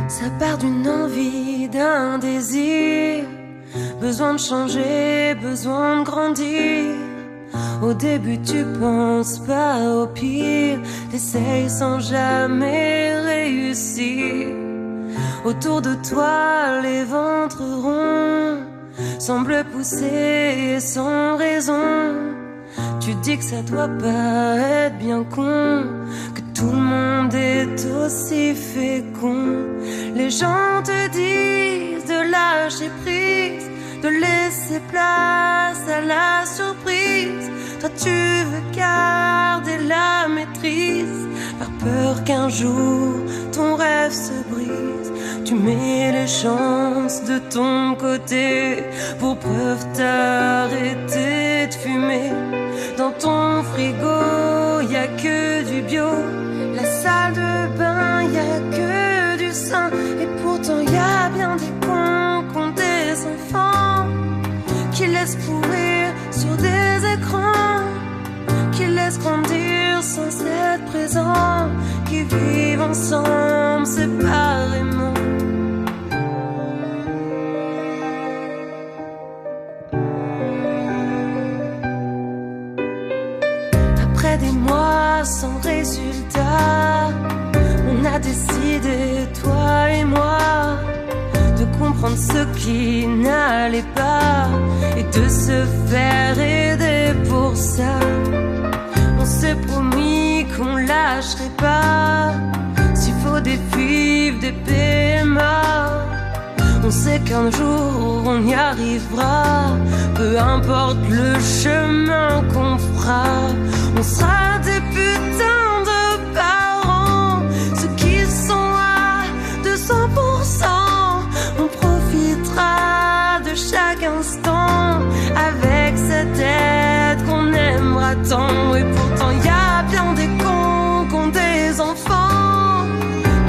Ça part d'une envie, d'un désir, besoin de changer, besoin de grandir. Au début tu penses pas au pire, t'essayes sans jamais réussir. Autour de toi les ventres ronds semblent pousser sans raison. Tu dis que ça doit pas être bien con, que tout le monde est aussi fécond. Les gens te disent de lâcher prise, de laisser place à la surprise. Toi tu veux garder la maîtrise, par peur qu'un jour ton rêve se brise. Tu mets les chances de ton côté, pour preuve t'arrêter de fumer. Dans ton frigo, y a que du bio. La salle de bain, y a que du sang. Et pourtant y a bien des cons qui ont des enfants, qui laissent pourrir sur des écrans, qui laissent grandir sans être présents, qui vivent ensemble séparément. Après des mois sans résultat, on a décidé, toi et moi, de comprendre ce qui n'allait pas et de se faire aider pour ça. On s'est promis qu'on lâcherait pas, s'il faut des FIV, des PMA. On sait qu'un jour on y arrivera, peu importe le chemin qu'on fera. On sera des putains de parents, ceux qui sont à 200%. On profitera de chaque instant, avec cette aide qu'on aimera tant. Et pourtant y a bien des cons qui ont des enfants,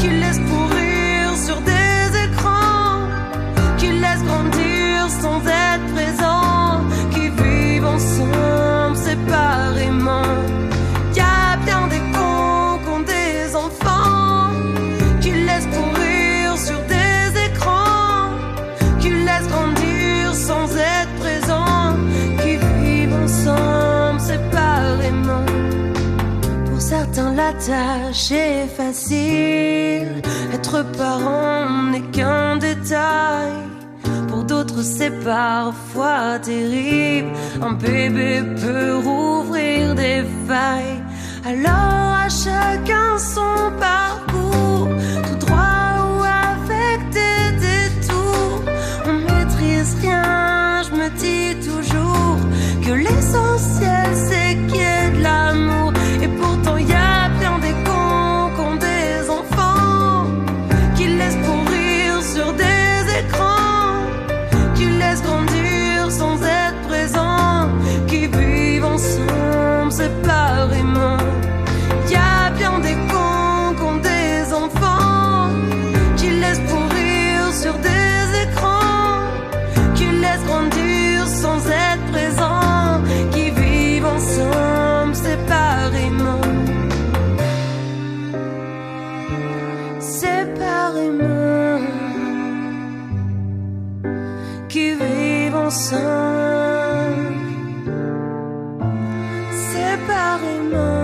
qui laissent pourrir sur des écrans, qui laissent grandir sans être présents, qui vivent ensemble séparément. Y a bien des cons qui ont des enfants, qui laissent pourrir sur des écrans, qui laissent grandir sans être présents, qui vivent ensemble séparément. Pour certains la tâche est facile, être parent n'est qu'un détail. Pour d'autres c'est parfois terrible, un bébé peut rouvrir des failles. Alors à chacun son parcours, tout droit ou avec des détours. On maîtrise rien, je me dis toujours que l'essentiel c'est qu'il y ait de l'amour. Et pourtant y a bien des cons qui ont des enfants, qui laissent pourrir sur des écrans, qui laissent grandir sans être présents, qui vivent ensemble séparément. Y a bien des cons qui ont des enfants, qui laissent pourrir sur des écrans, qui laissent grandir sans être présents, qui vivent ensemble séparément. Séparément, qui vivent ensemble séparément.